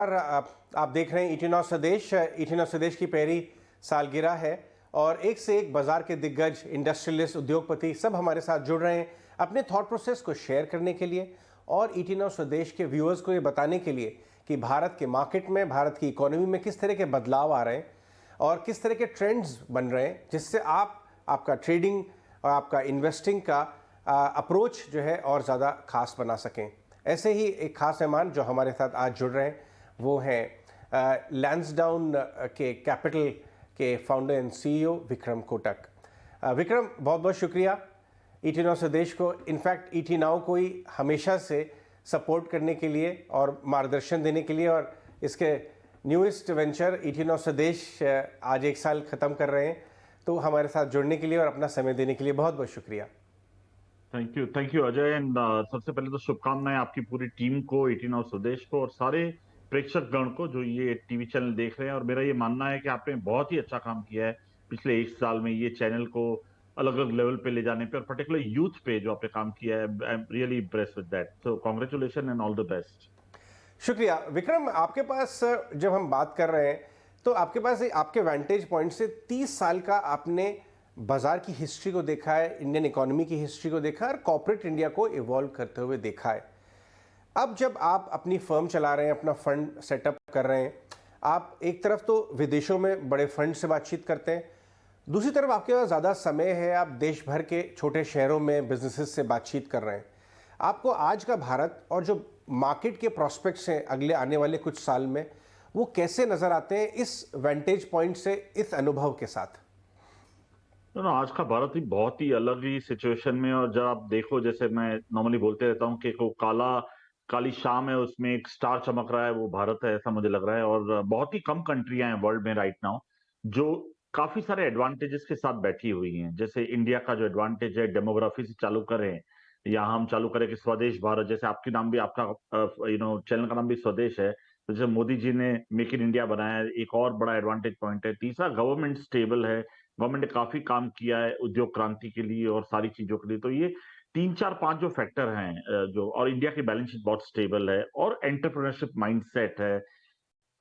आप देख रहे हैं ईटीनॉ स्वदेश। ईटीनॉ स्वदेश की पहली सालगिरह है और एक से एक बाजार के दिग्गज, इंडस्ट्रियलिस्ट, उद्योगपति सब हमारे साथ जुड़ रहे हैं अपने थॉट प्रोसेस को शेयर करने के लिए और ईटीनॉ स्वदेश के व्यूअर्स को ये बताने के लिए कि भारत के मार्केट में, भारत की इकोनॉमी में किस तरह के बदलाव आ रहे हैं और किस तरह के ट्रेंड्स बन रहे हैं, जिससे आपका ट्रेडिंग और आपका इन्वेस्टिंग का अप्रोच जो है और ज़्यादा खास बना सकें। ऐसे ही एक खास मेहमान जो हमारे साथ आज जुड़ रहे हैं वो हैं लैंसडाउन के कैपिटल के founder and CEO Vikram Kotak. Vikram, बहुत बहुत शुक्रिया ईटीनॉ स्वदेश को, इनफैक्ट ईटीनॉ को ही हमेशा से सपोर्ट करने के लिए और मार्गदर्शन देने के लिए, और इसके न्यूएस्ट वेंचर ईटीनॉ स्वदेश आज 1 साल ख़त्म कर रहे हैं, तो हमारे साथ जुड़ने के लिए और अपना समय देने के लिए बहुत बहुत शुक्रिया। Thank you Ajay. एंड सबसे पहले तो शुभकामनाएं आपकी पूरी टीम को, ईटीनॉ स्वदेश को और सारे प्रेक्षक गण को जो ये टीवी चैनल देख रहे हैं। और मेरा ये मानना है कि आपने बहुत ही अच्छा काम किया है पिछले 1 साल में ये चैनल को अलग अलग लेवल पे ले जाने पे, और पर्टिकुलर यूथ पे जो आपने काम किया है। I am really impressed with that, so congratulation and all the best. शुक्रिया। विक्रम, आपके पास जब हम बात कर रहे हैं तो आपके पास आपके वैंटेज पॉइंट से 30 साल का आपने बाजार की हिस्ट्री को देखा है, इंडियन इकोनॉमी की हिस्ट्री को देखा है और कॉर्पोरेट इंडिया को इवॉल्व करते हुए देखा है। अब जब आप अपनी फर्म चला रहे हैं, अपना फंड सेटअप कर रहे हैं, आप एक तरफ तो विदेशों में बड़े फंड से बातचीत करते हैं, दूसरी तरफ आपके पास ज़्यादा समय है, आप देश भर के छोटे शहरों में बिजनेसेस से बातचीत कर रहे हैं। आपको आज का भारत और जो मार्केट के प्रॉस्पेक्ट्स हैं अगले आने वाले कुछ साल में, वो कैसे नज़र आते हैं इस वेंटेज पॉइंट से, इस अनुभव के साथ? ना आज का भारत ही बहुत ही अलग ही सिचुएशन में। और जब आप देखो, जैसे मैं नॉर्मली बोलते रहता हूँ कि को काली शाम है, उसमें एक स्टार चमक रहा है, वो भारत है, ऐसा मुझे लग रहा है। और बहुत ही कम कंट्रियां हैं वर्ल्ड में राइट नाउ जो काफी सारे एडवांटेजेस के साथ बैठी हुई हैं। जैसे इंडिया का जो एडवांटेज है डेमोग्राफी से चालू करें, या हम चालू करें कि स्वदेश भारत, जैसे आपके नाम भी, आपका चैनल का नाम भी स्वदेश है, तो जैसे मोदी जी ने मेक इन इंडिया बनाया है, एक और बड़ा एडवांटेज पॉइंट है। तीसरा, गवर्नमेंट स्टेबल है, गवर्नमेंट ने काफी काम किया है उद्योग क्रांति के लिए और सारी चीजों के लिए। तो ये 3 4 5 जो फैक्टर हैं, जो, और इंडिया की बैलेंस शीट बहुत स्टेबल है और एंटरप्रेन्योरशिप माइंडसेट है।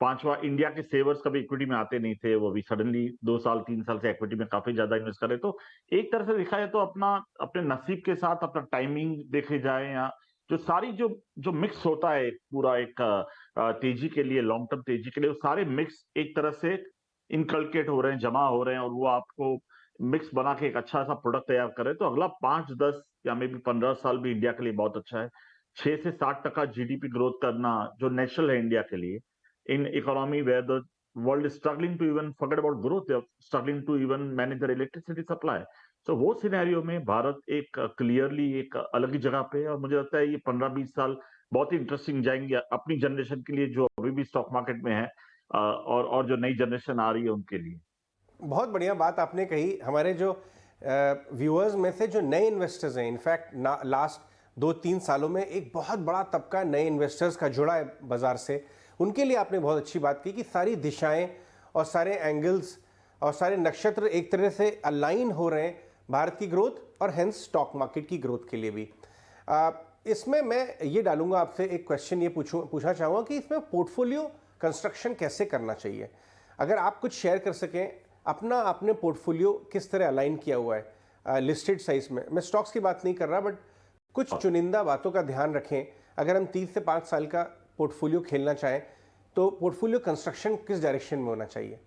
पांचवा, इंडिया के सेवर्स कभी इक्विटी में आते नहीं थे, वो भी सडनली 2 साल 3 साल से इक्विटी में काफी ज्यादा इन्वेस्ट करे। तो एक तरह से देखा जाए तो अपने नसीब के साथ अपना टाइमिंग देखे जाए, या जो सारी जो जो मिक्स होता है पूरा एक तेजी के लिए, लॉन्ग टर्म तेजी के लिए, वो सारे मिक्स एक तरह से इनकलकेट हो रहे हैं, जमा हो रहे हैं, और वो आपको मिक्स बना के एक अच्छा सा प्रोडक्ट तैयार करे। तो अगला 5 10 या मे बी 15 साल भी इंडिया के लिए बहुत अच्छा है। 6 से 7% जीडीपी ग्रोथ करना जो नेचुरल है इंडिया के लिए, in economy where the world is struggling to even forget about growth, they're struggling to even manage their electricity supply. So वो सिनेरियो में भारत एक क्लियरली एक अलग ही जगह पे है। और मुझे लगता है ये 15 20 साल बहुत ही इंटरेस्टिंग जाएंगे अपनी जनरेशन के लिए, जो अभी भी स्टॉक मार्केट में है, और जो नई जनरेशन आ रही है उनके लिए। बहुत बढ़िया बात आपने कही। हमारे जो व्यूअर्स में से जो नए इन्वेस्टर्स हैं, इनफैक्ट लास्ट 2-3 सालों में एक बहुत बड़ा तबका नए इन्वेस्टर्स का जुड़ा है बाज़ार से, उनके लिए आपने बहुत अच्छी बात की कि सारी दिशाएं और सारे एंगल्स और सारे नक्षत्र एक तरह से अलाइन हो रहे हैं भारत की ग्रोथ और हेंस स्टॉक मार्केट की ग्रोथ के लिए भी। इसमें मैं ये डालूंगा आपसे एक क्वेश्चन, ये पूछना चाहूँगा कि इसमें पोर्टफोलियो कंस्ट्रक्शन कैसे करना चाहिए। अगर आप कुछ शेयर कर सकें, अपना आपने पोर्टफोलियो किस तरह अलाइन किया हुआ है लिस्टेड साइज में, मैं स्टॉक्स की बात नहीं कर रहा, बट कुछ चुनिंदा बातों का ध्यान रखें। अगर हम 30 से 5 साल का पोर्टफोलियो खेलना चाहें तो पोर्टफोलियो कंस्ट्रक्शन किस डायरेक्शन में होना चाहिए?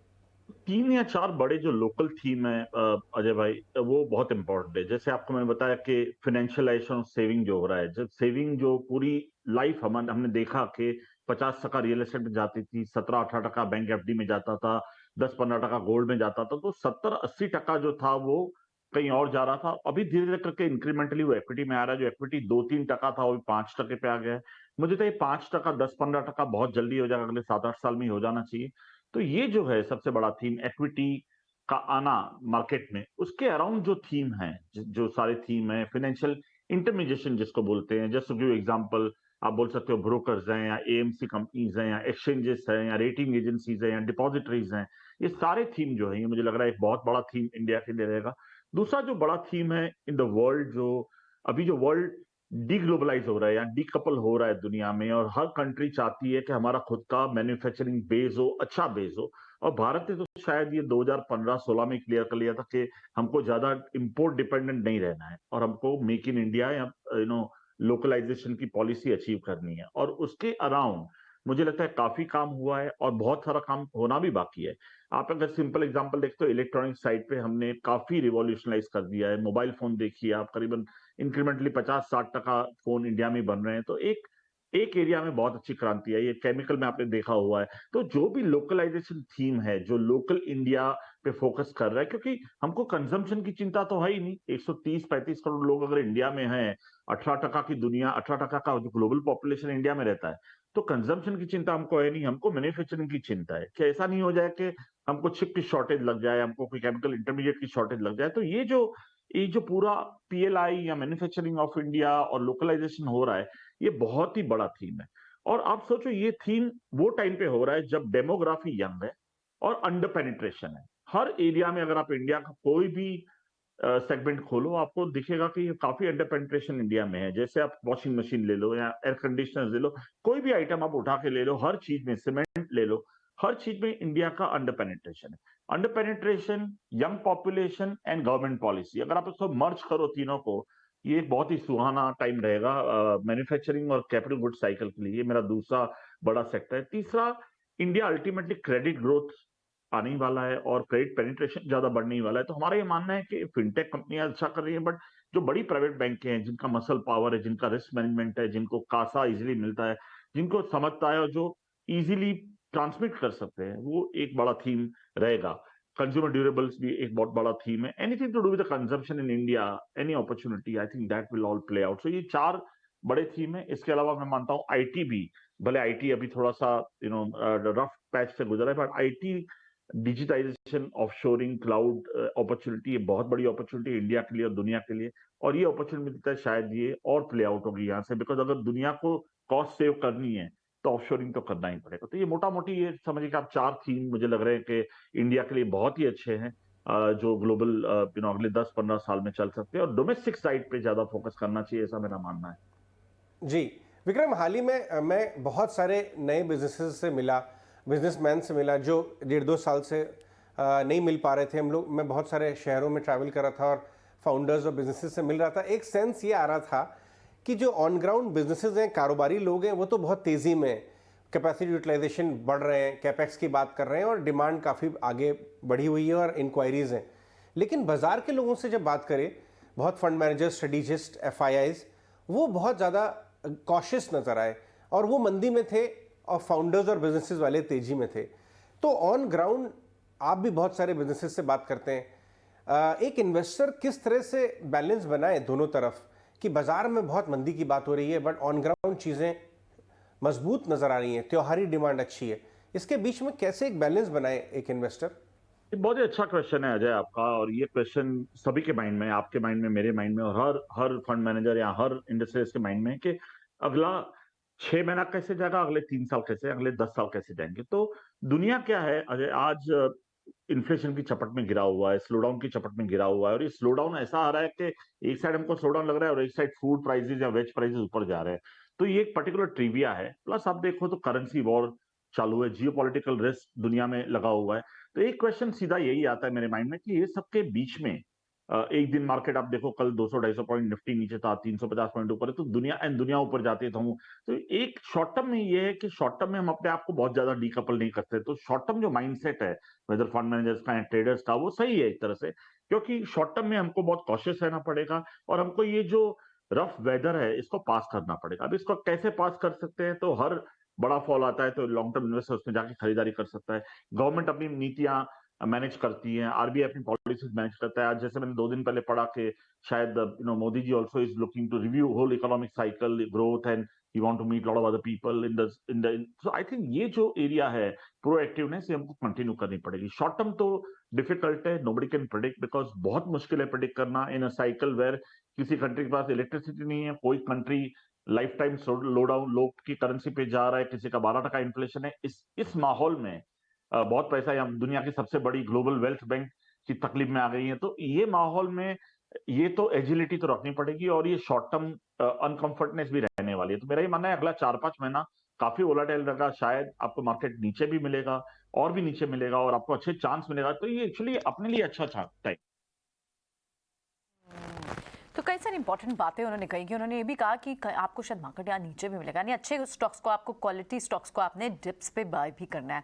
3 या 4 बड़े जो लोकल थीम है अजय भाई, वो बहुत इंपॉर्टेंट है। जैसे आपको मैंने बताया कि फाइनेंशियलाइजेशन ऑफ सेविंग जो हो रहा है, जब सेविंग जो पूरी लाइफ हमने देखा कि 50% रियल एस्टेट में जाती थी, 17 18% बैंक एफडी में जाता था, 10 15% गोल्ड में जाता था, तो 70 80% जो था वो कहीं और जा रहा था। अभी धीरे धीरे करके इंक्रीमेंटली वो इक्विटी में आ रहा है। जो इक्विटी 2 3% था वो भी 5% पे आ गया है। मुझे तो ये 5% 10 15% बहुत जल्दी हो जाएगा, अगले 7 8 साल में ही हो जाना चाहिए। तो ये जो है सबसे बड़ा थीम, इक्विटी का आना मार्केट में, उसके अराउंड जो थीम है, जो सारे थीम है, फाइनेंशियल इंटरमीडिएशन जिसको बोलते हैं, जस्ट टू गिव एग्जांपल, आप बोल सकते हो ब्रोकर्स हैं, या एएमसी कंपनीज हैं, या एक्सचेंजेस हैं, या रेटिंग एजेंसीज हैं, या डिपॉजिटरीज हैं। ये सारे थीम जो है, ये मुझे लग रहा है एक बहुत बड़ा थीम इंडिया के लिए रहेगा। दूसरा जो बड़ा थीम है इन द वर्ल्ड, जो अभी जो वर्ल्ड डीग्लोबलाइज हो रहा है या डीकपल हो रहा है दुनिया में, और हर कंट्री चाहती है कि हमारा खुद का मैन्युफैक्चरिंग बेस हो, अच्छा बेस हो। और भारत ने तो शायद ये 2015-16 में क्लियर कर लिया था कि हमको ज्यादा इंपोर्ट डिपेंडेंट नहीं रहना है और हमको मेक इन इंडिया या लोकलाइजेशन की पॉलिसी अचीव करनी है। और उसके अराउंड मुझे लगता है काफी काम हुआ है और बहुत सारा काम होना भी बाकी है। आप अगर सिंपल एग्जांपल देखते हो, इलेक्ट्रॉनिक साइड पे हमने काफी रिवॉल्यूशनलाइज कर दिया है। मोबाइल फोन देखिए आप, करीबन इंक्रीमेंटली 50-60% फोन इंडिया में बन रहे हैं। तो एक एक एरिया में बहुत अच्छी क्रांति आई है। केमिकल में आपने देखा हुआ है। तो जो भी लोकलाइजेशन थीम है, जो लोकल इंडिया पे फोकस कर रहा है, क्योंकि हमको कंजम्पशन की चिंता तो है ही नहीं। 130-35 करोड़ लोग अगर इंडिया में हैं, 18% की दुनिया, 18% का जो ग्लोबल पॉपुलेशन इंडिया में रहता है, तो कंजम्पशन की चिंता हमको है नहीं, हमको मैन्युफैक्चरिंग की चिंता है कि ऐसा नहीं हो जाए कि हमको चिप की शॉर्टेज लग जाए, हमको कोई केमिकल इंटरमीडिएट की शॉर्टेज लग जाए। तो ये जो पूरा पीएलआई या मैन्युफैक्चरिंग ऑफ इंडिया और लोकलाइजेशन हो रहा है, ये बहुत ही बड़ा थीम है। और आप सोचो, ये थीम वो टाइम पे हो रहा है जब डेमोग्राफी यंग है और अंडर पेनिट्रेशन है। हर एरिया में अगर आप इंडिया का कोई भी सेगमेंट खोलो, आपको दिखेगा कि ये काफी अंडर पेनिट्रेशन इंडिया में है। जैसे आप वॉशिंग मशीन ले लो या एयर कंडीशनर ले लो, कोई भी आइटम आप उठा के ले लो, हर चीज में, सीमेंट ले लो, हर चीज में इंडिया का अंडर पेनिट्रेशन है। Under penetration, young population and government policy, अगर आप इसको मर्ज करो तीनों को, ये एक बहुत ही सुहाना टाइम रहेगा मैन्युफैक्चरिंग और कैपिटल गुड साइकिल के लिए। ये मेरा दूसरा बड़ा सेक्टर है। तीसरा, इंडिया अल्टीमेटली क्रेडिट ग्रोथ आने ही वाला है और क्रेडिट पेनिट्रेशन ज्यादा बढ़ने ही वाला है। तो हमारा ये मानना है कि फिनटेक कंपनियां अच्छा कर रही हैं, बट जो बड़ी प्राइवेट बैंक हैं, जिनका मसल पावर है, जिनका रिस्क मैनेजमेंट है, जिनको कासा इजीली मिलता है, जिनको समझता है और जो इजीली ट्रांसमिट कर सकते हैं, वो एक बड़ा थीम रहेगा। कंज्यूमर ड्यूरेबल्स भी एक बहुत बड़ा थीम है। Anything to do with the consumption in India, any opportunity, I think that will all play out. So ये चार बड़े थीम है। इसके अलावा मैं मानता हूँ आईटी भी, भले आईटी अभी थोड़ा सा रफ पैच से गुजरा है, but IT digitization, offshoring, cloud opportunity, ये बहुत बड़ी अपॉर्चुनिटी इंडिया के लिए और दुनिया के लिए। और ये अपॉर्चुनिटी शायद ये और प्ले आउट होगी यहाँ से, बिकॉज अगर दुनिया को कॉस्ट सेव करनी है तो ऑफशोरिंग तो करना ही पड़ेगा। तो ये मोटा मोटी ये समझिए कि आप चार थीम मुझे लग रहे हैं कि इंडिया के लिए बहुत ही अच्छे हैं, जो ग्लोबल अगले 10-15 साल में चल सकते हैं। और डोमेस्टिक साइड पे ज्यादा फोकस करना चाहिए, ऐसा मेरा मानना है। जी विक्रम, हाल ही में मैं बहुत सारे नए बिजनेसेस से मिला, बिजनेसमैन से मिला जो 1.5-2 साल से नहीं मिल पा रहे थे हम लोग। मैं बहुत सारे शहरों में ट्रैवल कर रहा था और फाउंडर्स और बिजनेसेस से मिल रहा था। एक सेंस ये आ रहा था कि जो ऑन ग्राउंड बिजनेसेस हैं, कारोबारी लोग हैं, वो तो बहुत तेज़ी में कैपेसिटी यूटिलाइजेशन बढ़ रहे हैं, कैपेक्स की बात कर रहे हैं और डिमांड काफ़ी आगे बढ़ी हुई है और इंक्वायरीज़ हैं। लेकिन बाज़ार के लोगों से जब बात करें, बहुत फंड मैनेजर्स, स्ट्रेटेजिस्ट, एफआईआईज, वो बहुत ज़्यादा कॉशियस नज़र आए और वो मंदी में थे और फाउंडर्स और बिजनेसेस वाले तेज़ी में थे। तो ऑन ग्राउंड आप भी बहुत सारे बिजनेसेस से बात करते हैं, एक इन्वेस्टर किस तरह से बैलेंस बनाए दोनों तरफ, कि बाजार में बहुत मंदी की बात हो रही है बट ऑन ग्राउंड चीज़ें मजबूत नजर आ रही हैं, त्योहारी डिमांड अच्छी है, इसके बीच में कैसे एक बैलेंस बनाए एक इन्वेस्टर? ये बहुत ही अच्छा क्वेश्चन है अजय आपका, और ये क्वेश्चन सभी के माइंड में, आपके माइंड में, मेरे माइंड में, और हर हर फंड मैनेजर या हर इंडस्ट्रियलिस्ट के माइंड में है कि अगला 6 महीना कैसे जाएगा, अगले 3 साल कैसे, अगले 10 साल कैसे जाएंगे। तो दुनिया क्या है अजय, आज इन्फ्लेशन की चपट में गिरा हुआ है, स्लोडाउन की चपट में गिरा हुआ है। और ये स्लोडाउन ऐसा आ रहा है कि एक साइड हमको स्लोडाउन लग रहा है और एक साइड फूड प्राइसेस या वेज प्राइसेस ऊपर जा रहे हैं। तो ये एक पर्टिकुलर ट्रिविया है। प्लस आप देखो तो करेंसी वॉर चालू है, जियोपॉलिटिकल रिस्क दुनिया में लगा हुआ है। तो एक क्वेश्चन सीधा यही आता है मेरे माइंड में कि ये सबके बीच में एक दिन मार्केट आप देखो, कल 200-250 पॉइंट निफ्टी नीचे था, 350 पॉइंट ऊपर है, तो दुनिया ऊपर जाती है। तो एक शॉर्ट टर्म में ये है कि शॉर्ट टर्म में हम अपने आप को बहुत ज्यादा डीकपल नहीं करते। तो शॉर्ट टर्म जो माइंडसेट है, वेदर फंड मैनेजर्स का या ट्रेडर्स का, वो सही है एक तरह से, क्योंकि शॉर्ट टर्म में हमको बहुत कॉशियस रहना पड़ेगा और हमको ये जो रफ वेदर है इसको पास करना पड़ेगा। अब इसको कैसे पास कर सकते हैं, तो हर बड़ा फॉल आता है तो लॉन्ग टर्म इन्वेस्टर उसमें जाके खरीदारी कर सकता है। गवर्नमेंट अपनी नीतियां मैनेज करती है, आरबीआई अपनी पॉलिसीज मैनेज करता है। आज जैसे मैंने 2 दिन पहले पढ़ा कि शायद Modi ji also is looking to review whole economic cycle growth and he want to meet lot of other people in the so I think ये जो एरिया है प्रोएक्टिवनेस, ये हमको कंटिन्यू करनी पड़ेगी। शॉर्ट टर्म तो डिफिकल्ट है, नोबडी कैन प्रेडिक्ट, बिकॉज बहुत मुश्किल है प्रेडिक्ट करना इन अ साइकिल वेयर किसी कंट्री के पास इलेक्ट्रिसिटी नहीं है, कोई कंट्री लाइफ टाइम लो डाउन लो की करेंसी पे जा रहा है, किसी का 12% इन्फ्लेशन है। इस माहौल में बहुत पैसा, या दुनिया की सबसे बड़ी ग्लोबल वेल्थ बैंक की तकलीफ में आ गई है। तो ये माहौल में ये तो एजिलिटी तो रखनी पड़ेगी और ये शॉर्ट टर्म अनकंफर्टनेस भी रहने वाली है। तो मेरा ये मानना है अगला 4-5 महीना काफ़ी वोलेटाइल रहेगा, शायद आपको मार्केट नीचे भी मिलेगा और भी नीचे मिलेगा और आपको अच्छे चांस मिलेगा। तो ये एक्चुअली अपने लिए अच्छा था टाइम। तो कई सारी इंपॉर्टेंट बातें उन्होंने कही कि उन्होंने ये भी कहा कि आपको शायद मार्केट यहाँ नीचे भी मिलेगा, यानी अच्छे स्टॉक्स को, आपको क्वालिटी स्टॉक्स को आपने डिप्स पे बाय भी करना है।